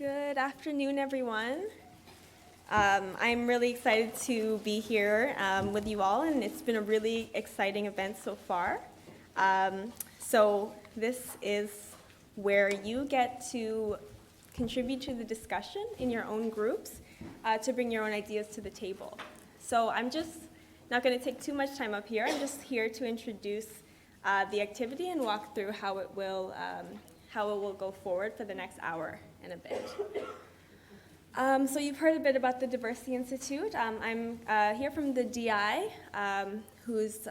Good afternoon, everyone. I'm really excited to be here with you all, and it's been a really exciting event so far. So this is where you get to contribute to the discussion in your own groups to bring your own ideas to the table. So I'm just not going to take too much time up here. I'm just here to introduce the activity and walk through how it will go forward for the next hour and a bit. So you've heard a bit about the Diversity Institute. I'm here from the DI, who's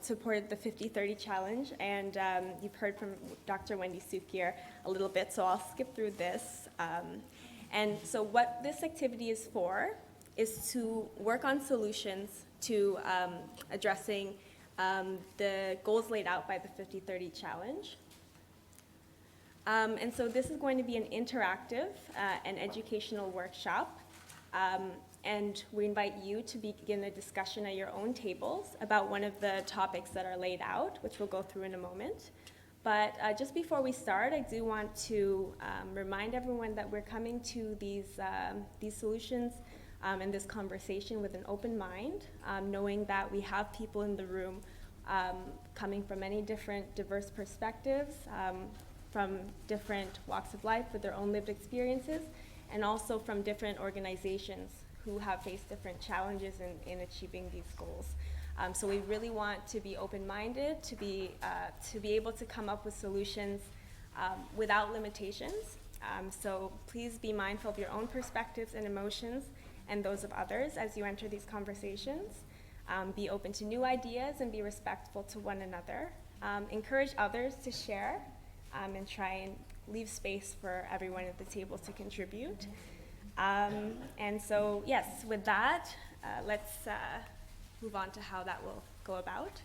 supported the 50-30 Challenge, and you've heard from Dr. Wendy Soukier a little bit, so I'll skip through this. And so what this activity is for is to work on solutions to addressing the goals laid out by the 50-30 Challenge. And so this is going to be an interactive and educational workshop, and we invite you to begin a discussion at your own tables about one of the topics that are laid out, which we'll go through in a moment. But just before we start, I do want to remind everyone that we're coming to these solutions and this conversation with an open mind, knowing that we have people in the room coming from many different diverse perspectives, from different walks of life with their own lived experiences, and also from different organizations who have faced different challenges in achieving these goals. So we really want to be open-minded, to be able to come up with solutions without limitations. So please be mindful of your own perspectives and emotions and those of others as you enter these conversations. Be open to new ideas and be respectful to one another. Encourage others to share. And try and leave space for everyone at the table to contribute. And so, yes, with that, let's move on to how that will go about.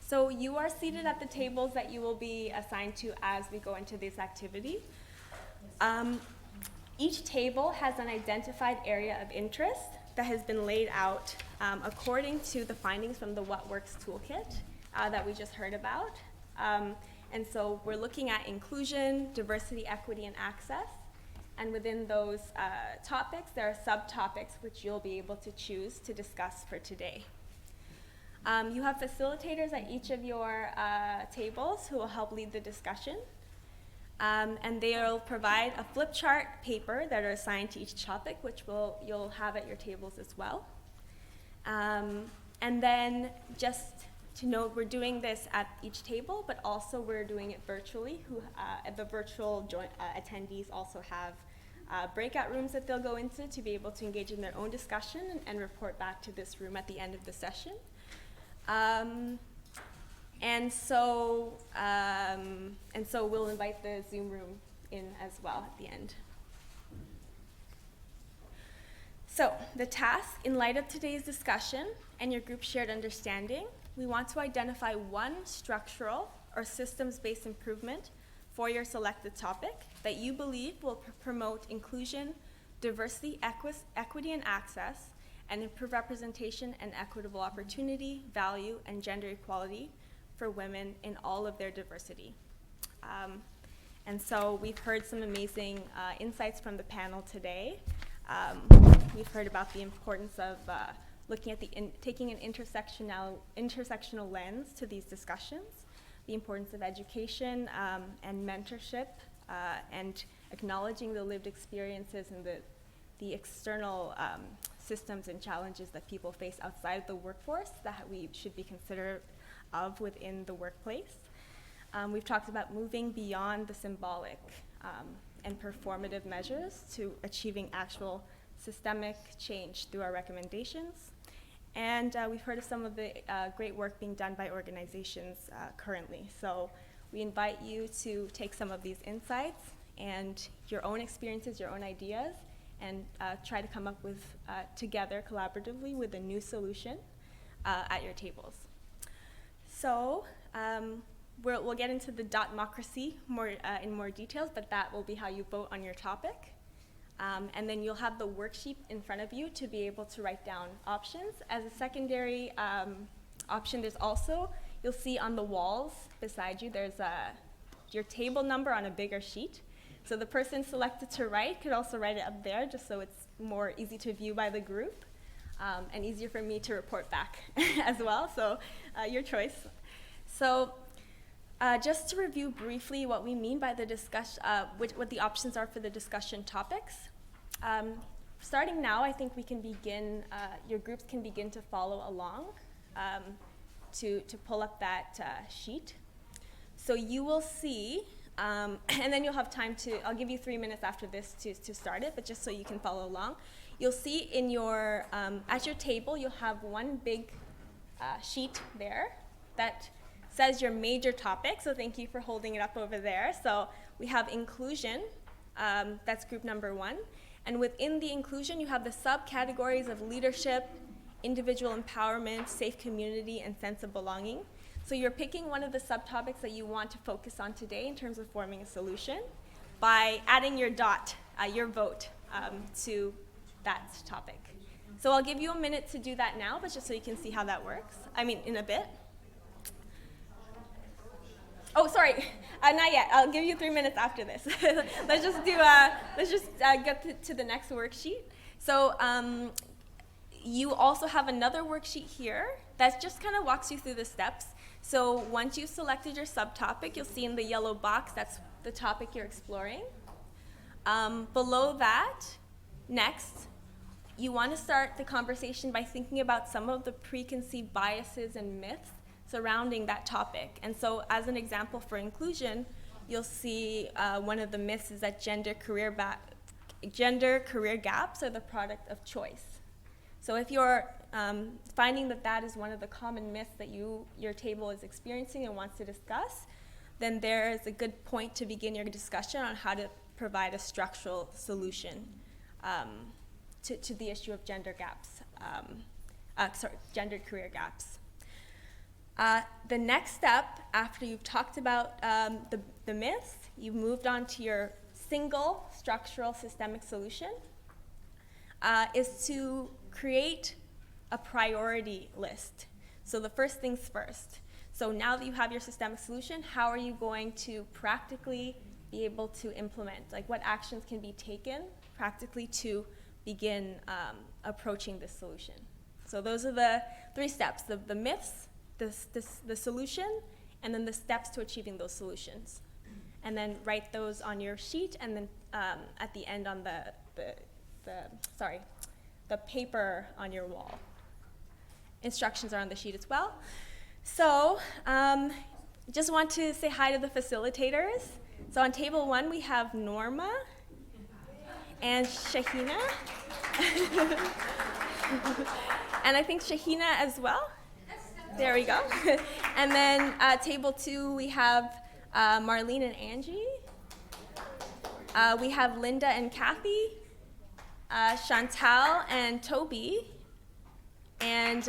So you are seated at the tables that you will be assigned to as we go into this activity. Each table has an identified area of interest that has been laid out according to the findings from the What Works toolkit that we just heard about. And so we're looking at inclusion, diversity, equity, and access. And within those topics, there are subtopics which you'll be able to choose to discuss for today. You have facilitators at each of your tables who will help lead the discussion. And they'll provide a flip chart paper that are assigned to each topic, which you'll have at your tables as well. And then just to note, we're doing this at each table, but also we're doing it virtually. The virtual attendees also have breakout rooms that they'll go into to be able to engage in their own discussion and report back to this room at the end of the session. And so we'll invite the Zoom room in as well at the end. So the task, in light of today's discussion and your group shared understanding, we want to identify one structural or systems-based improvement for your selected topic that you believe will promote inclusion, diversity, equity, and access, and improve representation and equitable opportunity, value, and gender equality for women in all of their diversity. And so we've heard some amazing insights from the panel today. We've heard about the importance of looking at taking an intersectional lens to these discussions, the importance of education and mentorship, and acknowledging the lived experiences and the external systems and challenges that people face outside of the workforce that we should be considerate of within the workplace. We've talked about moving beyond the symbolic and performative measures to achieving actual systemic change through our recommendations. And we've heard of some of the great work being done by organizations currently. So we invite you to take some of these insights and your own experiences, your own ideas, and try to come up with, together, collaboratively, with a new solution at your tables. So we'll get into the dotmocracy in more details, but that will be how you vote on your topic. And then you'll have the worksheet in front of you to be able to write down options. As a secondary option, there's also, you'll see on the walls beside you, there's your table number on a bigger sheet. So the person selected to write could also write it up there, just so it's more easy to view by the group, and easier for me to report back as well, so your choice. So just to review briefly what we mean by the discussion, what the options are for the discussion topics. Starting now, I think we can begin, your groups can begin to follow along to pull up that sheet. So you will see, and then you'll have time to, I'll give you 3 minutes after this to start it, but just so you can follow along. You'll see in your, at your table, you'll have one big sheet there that says your major topic, so thank you for holding it up over there. So we have inclusion, that's group number 1. And within the inclusion, you have the subcategories of leadership, individual empowerment, safe community, and sense of belonging. So you're picking one of the subtopics that you want to focus on today in terms of forming a solution by adding your dot, your vote, to that topic. So I'll give you a minute to do that now, but just so you can see how that works. I mean, in a bit. Oh, sorry, not yet. I'll give you 3 minutes after this. Let's just get to the next worksheet. So you also have another worksheet here that just kind of walks you through the steps. So once you've selected your subtopic, you'll see in the yellow box, that's the topic you're exploring. Below that, next, you want to start the conversation by thinking about some of the preconceived biases and myths surrounding that topic. And so as an example for inclusion, you'll see one of the myths is that gender career gaps are the product of choice. So if you're finding that that is one of the common myths that your table is experiencing and wants to discuss, then there is a good point to begin your discussion on how to provide a structural solution to the issue of gender gaps, gender career gaps. The next step, after you've talked about the myths, you've moved on to your single structural systemic solution, is to create a priority list. So the first things first. So now that you have your systemic solution, how are you going to practically be able to implement? Like, what actions can be taken practically to begin approaching this solution? So those are the 3 steps, the myths, the solution, and then the steps to achieving those solutions. And then write those on your sheet, and then at the end on the paper on your wall. Instructions are on the sheet as well. So just want to say hi to the facilitators. So on table 1, we have Norma and Shahina. And I think Shahina as well. There we go. And then table 2, we have Marlene and Angie. We have Linda and Kathy, Chantal and Toby, and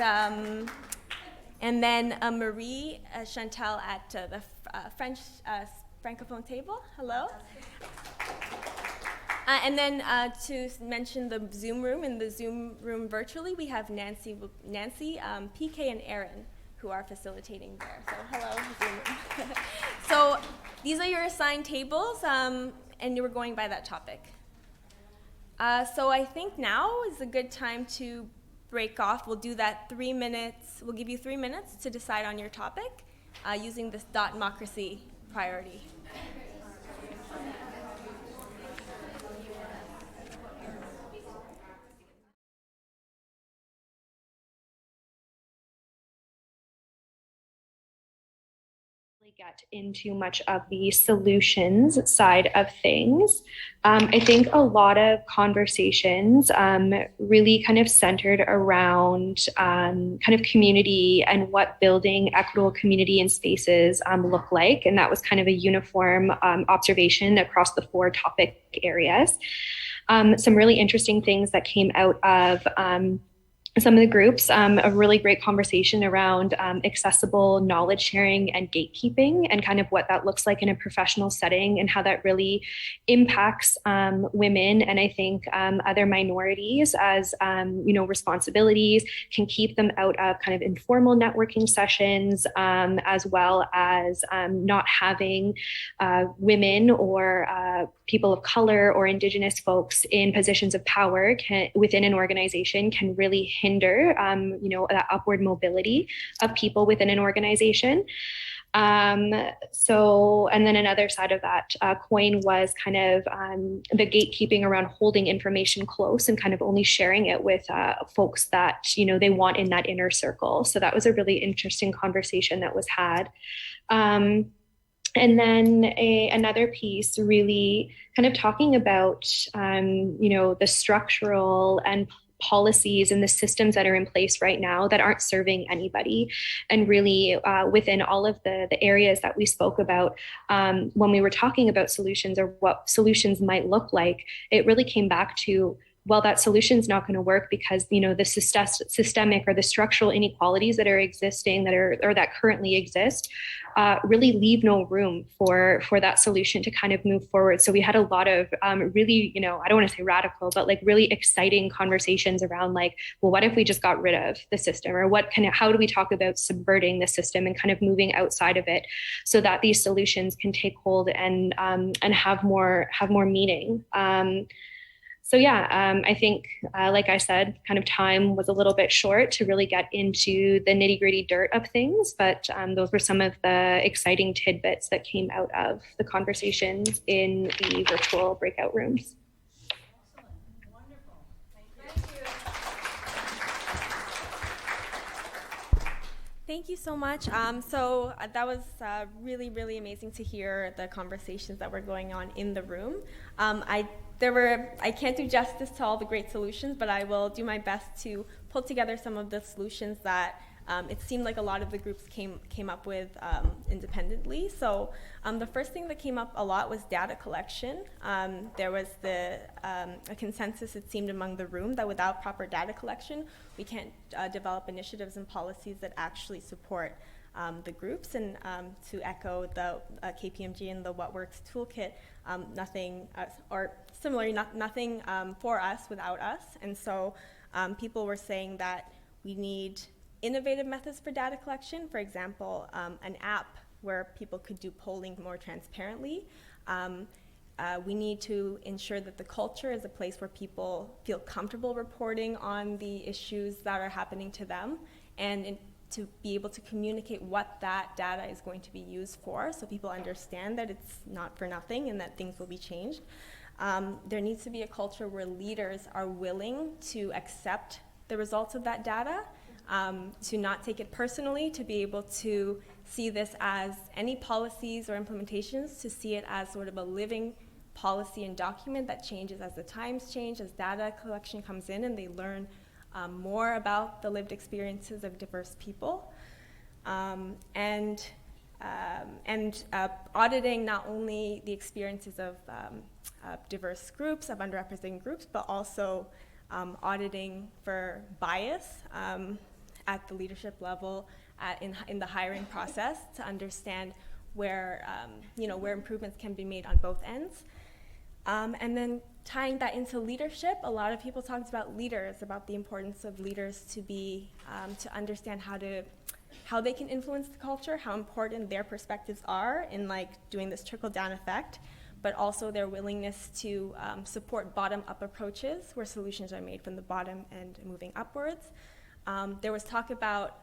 then Marie, Chantal at the French Francophone table. Hello. And then to mention the Zoom room, in the Zoom room virtually, we have Nancy, PK, and Aaron, who are facilitating there. So hello, Zoom room. So these are your assigned tables, and you were going by that topic. So I think now is a good time to break off. We'll do that 3 minutes. We'll give you 3 minutes to decide on your topic using this democracy priority. Get into much of the solutions side of things. I think a lot of conversations really kind of centered around kind of community and what building equitable community and spaces look like. And that was kind of a uniform observation across the 4 topic areas. Some really interesting things that came out of some of the groups, a really great conversation around accessible knowledge sharing and gatekeeping, and kind of what that looks like in a professional setting, and how that really impacts women, and I think other minorities, as responsibilities can keep them out of kind of informal networking sessions, as well as not having women or people of color or Indigenous folks in positions of power within an organization can really hinder, that upward mobility of people within an organization. And then another side of that coin was kind of the gatekeeping around holding information close and kind of only sharing it with folks that, they want in that inner circle. So that was a really interesting conversation that was had. And then another piece really kind of talking about, the structural and policies and the systems that are in place right now that aren't serving anybody. And really within all of the areas that we spoke about when we were talking about solutions, or what solutions might look like, it really came back to, well, that solution is not going to work because, the systemic or the structural inequalities that are existing, that currently exist, really leave no room for that solution to kind of move forward. So we had a lot of really, I don't want to say radical, but like really exciting conversations around like, well, what if we just got rid of the system, or how do we talk about subverting the system and kind of moving outside of it, so that these solutions can take hold and have more meaning. So yeah, I think, like I said, kind of time was a little bit short to really get into the nitty gritty dirt of things, but those were some of the exciting tidbits that came out of the conversations in the virtual breakout rooms. Excellent. Wonderful. Thank you. Thank you so much. That was really, really amazing to hear the conversations that were going on in the room. I can't do justice to all the great solutions, but I will do my best to pull together some of the solutions that it seemed like a lot of the groups came up with independently. So the first thing that came up a lot was data collection. There was a consensus, it seemed, among the room that without proper data collection, we can't develop initiatives and policies that actually support the groups. And to echo the KPMG and the What Works toolkit, nothing, or similarly, nothing for us without us. And so people were saying that we need innovative methods for data collection. For example, an app where people could do polling more transparently. We need to ensure that the culture is a place where people feel comfortable reporting on the issues that are happening to them, and to be able to communicate what that data is going to be used for, so people understand that it's not for nothing and that things will be changed. There needs to be a culture where leaders are willing to accept the results of that data, to not take it personally, to be able to see this as any policies or implementations, to see it as sort of a living policy and document that changes as the times change, as data collection comes in and they learn more about the lived experiences of diverse people. And auditing not only the experiences of diverse groups, of underrepresented groups, but also auditing for bias at the leadership level, in the hiring process, to understand where improvements can be made on both ends. And then tying that into leadership, a lot of people talked about leaders, about the importance of leaders to be to understand how they can influence the culture, how important their perspectives are in doing this trickle-down effect, but also their willingness to support bottom-up approaches where solutions are made from the bottom and moving upwards. There was talk about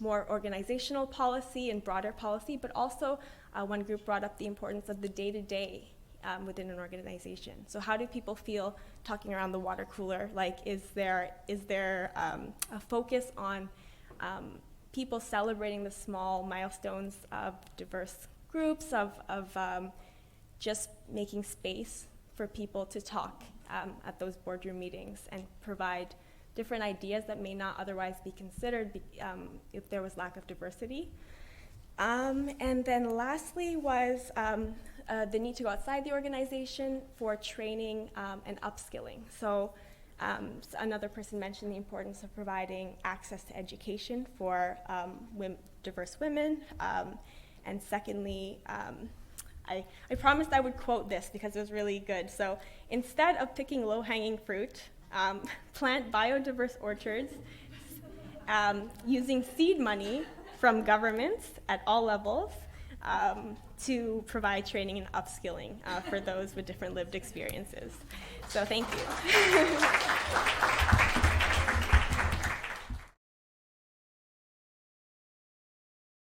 more organizational policy and broader policy, but also one group brought up the importance of the day-to-day within an organization. So how do people feel talking around the water cooler? Is there a focus on people celebrating the small milestones of diverse groups, of just making space for people to talk at those boardroom meetings and provide different ideas that may not otherwise be considered if there was lack of diversity. And then lastly was the need to go outside the organization for training and upskilling. So Another person mentioned the importance of providing access to education for diverse women. And secondly, I promised I would quote this because it was really good. So instead of picking low-hanging fruit, plant biodiverse orchards using seed money from governments at all levels to provide training and upskilling for those with different lived experiences. So thank you.